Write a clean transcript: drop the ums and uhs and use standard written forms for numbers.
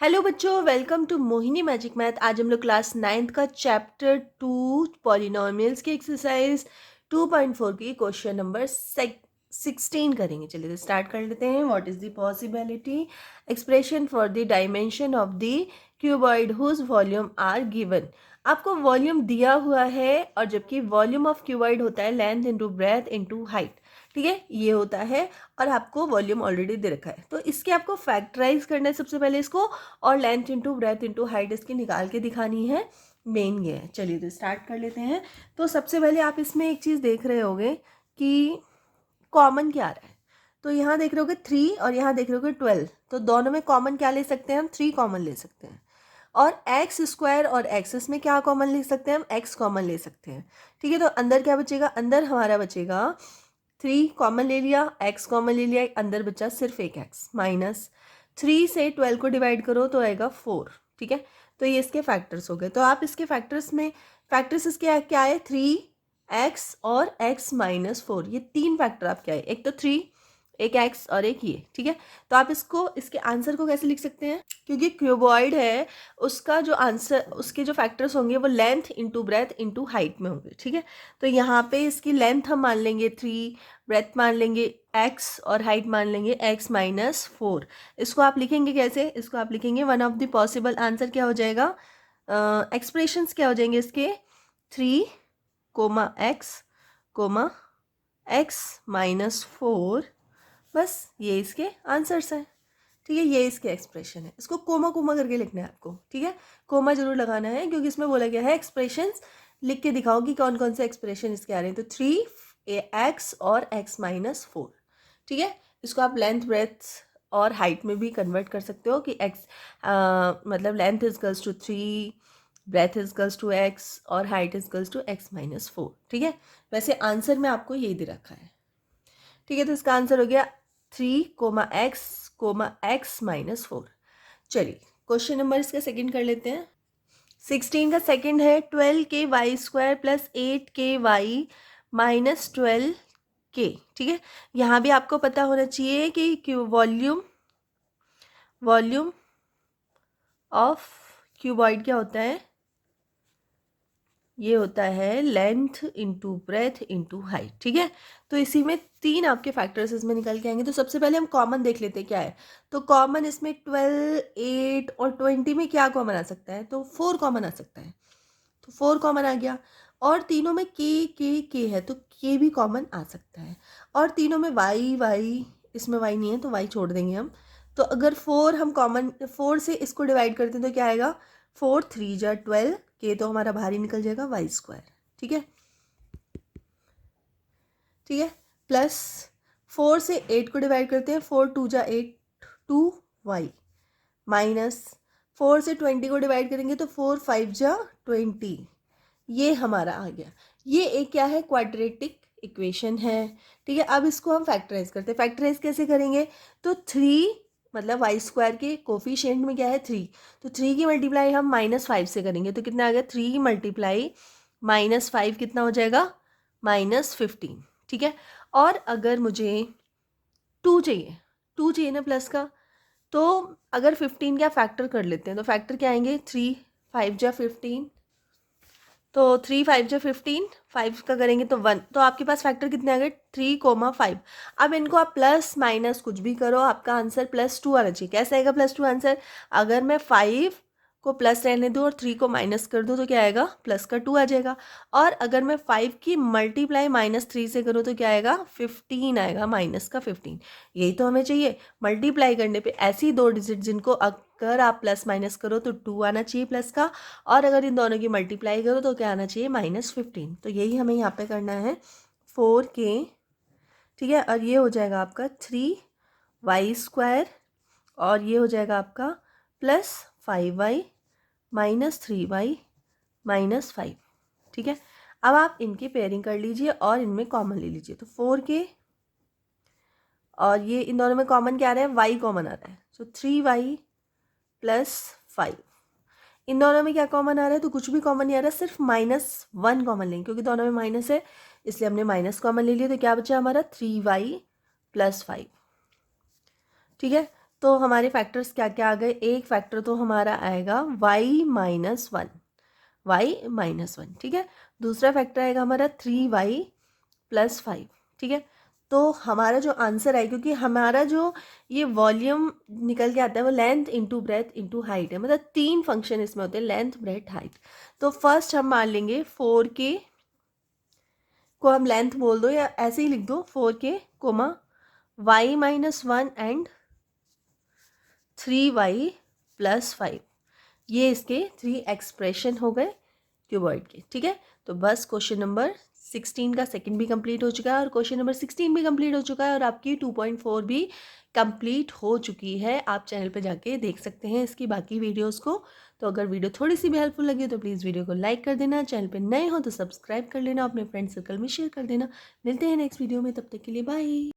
Hello बच्चों, welcome to Mohini magic math. आज हम लोग क्लास 9th का चैप्टर 2 पॉलिनोमियल्स की एक्सरसाइज 2.4 की क्वेश्चन नंबर 16 करेंगे। चलिए तो स्टार्ट कर लेते हैं। What is the possibility expression for the dimension of the cuboid whose volume are given. आपको वॉल्यूम दिया हुआ है और जबकि वॉल्यूम ऑफ क्यूबॉइड होता है length into breadth into height. ठीक है, ये होता है और आपको वॉल्यूम ऑलरेडी दे रखा है, तो इसके आपको फैक्टराइज करना है सबसे पहले इसको, और length into breadth into height इसकी निकाल के दिखानी है। मेन ये है। चलिए तो स्टार्ट कर लेते हैं। तो सबसे पहले आप इसमें एक चीज़ देख रहे होगे कि कॉमन क्या आ रहा है। तो यहाँ देख रहे होगे 3 और यहाँ देख रहे होगे 12, तो दोनों में कॉमन क्या ले सकते हैं हम? 3 कॉमन ले सकते हैं। और एक्स स्क्वायर और एक्स, इसमें क्या कॉमन ले सकते हैं हम? एक्स कॉमन ले सकते हैं। ठीक है, तो अंदर क्या बचेगा? अंदर हमारा बचेगा 3 कॉमन ले लिया, एक्स कॉमन ले लिया, अंदर बचा सिर्फ एक एक्स। माइनस 3 से 12 को डिवाइड करो तो आएगा 4। ठीक है, तो ये इसके फैक्टर्स हो गए। तो आप इसके फैक्टर्स में फैक्टर्स इसके क्या है? 3x और x माइनस 4, ये 3 फैक्टर आपके आए। एक तो 3, एक x और एक ये। ठीक है, तो आप इसको इसके आंसर को कैसे लिख सकते हैं? क्योंकि क्यूबॉइड है, उसका जो आंसर, उसके जो फैक्टर्स होंगे वो length into breadth into height में होंगे। ठीक है, तो यहाँ पे इसकी लेंथ हम मान लेंगे 3, ब्रेथ मान लेंगे x और हाइट मान लेंगे x माइनस 4। इसको आप लिखेंगे कैसे? इसको आप लिखेंगे one of the possible answer क्या हो जाएगा, एक्सप्रेशंस क्या हो जाएंगे इसके? 3 कोमा x माइनस 4, बस ये इसके आंसर्स हैं। ठीक है, ये इसके एक्सप्रेशन है। इसको कोमा कोमा करके लिखना है आपको। ठीक है, कोमा जरूर लगाना है क्योंकि इसमें बोला गया है एक्सप्रेशंस लिख के दिखाओ कि कौन कौन से एक्सप्रेशन इसके आ रहे हैं। तो 3x और x माइनस 4। ठीक है, इसको आप लेंथ ब्रेथ और हाइट में भी कन्वर्ट कर सकते हो कि x मतलब length is equals to 3, breadth is equals to x और height is equals to x minus 4। ठीक है, वैसे आंसर में आपको यही दे रखा है। ठीक है, तो इसका आंसर हो गया 3, x माइनस 4। चलिए क्वेश्चन नंबर इसका सेकंड कर लेते हैं। 16 का सेकंड है 12k² plus 8k minus 12k। ठीक है, यहाँ भी आपको पता होना चाहिए कि वॉल्यूम ऑफ क्यूबॉइड क्या होता है? ये होता है length into breadth into height. ठीक है, तो इसी में 3 आपके फैक्टर्स इसमें निकल के आएंगे। तो सबसे पहले हम कॉमन देख लेते हैं क्या है। तो कॉमन इसमें 12, 8 और 20 में क्या कॉमन आ सकता है? तो 4 कॉमन आ सकता है, तो 4 कॉमन आ गया। और तीनों में के है तो के भी कॉमन आ सकता है। और तीनों में वाई, इसमें वाई नहीं है तो वाई छोड़ देंगे हम। तो अगर 4 हम कॉमन 4 से इसको डिवाइड करते हैं तो क्या आएगा? 4 3 जा 12, के तो हमारा बाहर ही निकल जाएगा, y²। ठीक है, ठीक है, प्लस 4 से 8 को डिवाइड करते हैं, 4 2 जा 8, 2y, माइनस 4 से 20 को डिवाइड करेंगे तो 4 5 जा 20, ये हमारा आ गया। ये एक क्या है? क्वाड्रेटिक इक्वेशन है। ठीक है, अब इसको हम फैक्टराइज करते हैं। फैक्टराइज कैसे करेंगे? तो 3 मतलब y² के कोफिशिएंट में क्या है? 3, तो 3 की मल्टीप्लाई हम -5 से करेंगे तो कितना आ गया? 3 मल्टीप्लाई -5 कितना हो जाएगा? -15। ठीक है, और अगर मुझे 2 चाहिए ना प्लस का, तो अगर 15 का फैक्टर कर लेते हैं तो फैक्टर क्या आएंगे? 3 5 जा 15, तो 3 5 जा 15, 5 का करेंगे तो 1, तो आपके पास फैक्टर कितने आ गए? 3,5। अब इनको आप प्लस माइनस कुछ भी करो, आपका आंसर +2 आना चाहिए। कैसे आएगा +2 आंसर? अगर मैं 5 को प्लस रहने दूँ और 3 को माइनस कर दूँ तो क्या आएगा? प्लस का 2 आ जाएगा। और अगर मैं 5 की मल्टीप्लाई -3 से करूँ तो क्या आएगा? 15 आएगा, माइनस का 15। यही तो हमें चाहिए। मल्टीप्लाई करने पे ऐसी 2 डिजिट जिनको अगर आप प्लस माइनस करो तो 2 आना चाहिए प्लस का, और अगर इन दोनों की मल्टीप्लाई करो तो क्या आना चाहिए? -15। तो यही हमें यहाँ पे करना है 4k। ठीक है, और ये हो जाएगा आपका 3y² और ये हो जाएगा आपका +5y माइनस 3y माइनस 5। ठीक है, अब आप इनकी पेयरिंग कर लीजिए और इनमें कॉमन ले लीजिए। तो 4k और ये इन दोनों में कॉमन क्या आ रहा है? y कॉमन आ रहा है, तो 3y + 5। इन दोनों में क्या कॉमन आ रहा है? तो कुछ भी कॉमन नहीं आ रहा, सिर्फ -1 कॉमन लेंगे क्योंकि दोनों में माइनस है, इसलिए हमने माइनस कॉमन ले लिया। तो क्या बचा हमारा? 3y + 5। ठीक है, तो हमारे फैक्टर्स क्या क्या आ गए, एक फैक्टर तो हमारा आएगा y माइनस वन, ठीक है। दूसरा फैक्टर आएगा हमारा 3y प्लस 5, ठीक है। तो हमारा जो आंसर है, क्योंकि हमारा जो ये वॉल्यूम निकल के आता है वो length into breadth into height है, मतलब 3 फंक्शन इसमें होते हैं, लेंथ ब्रेथ हाइट। तो फर्स्ट हम मान लेंगे 4k को हम लेंथ बोल दो या ऐसे ही लिख दो 4k comma y minus one and 3y plus 5, ये इसके 3 एक्सप्रेशन हो गए क्यूबॉइड के, ठीक है। तो बस क्वेश्चन नंबर 16 का सेकंड भी कंप्लीट हो चुका है और क्वेश्चन नंबर 16 भी कंप्लीट हो चुका है और आपकी 2.4 भी कंप्लीट हो चुकी है। आप चैनल पे जाके देख सकते हैं इसकी बाकी वीडियोस को। तो अगर वीडियो थोड़ी सी भी हेल्पफुल लगी तो प्लीज़ वीडियो को लाइक कर देना, चैनल पे नए हो तो सब्सक्राइब कर लेना, अपने फ्रेंड सर्कल में शेयर कर देना। मिलते हैं नेक्स्ट वीडियो में, तब तक के लिए बाय।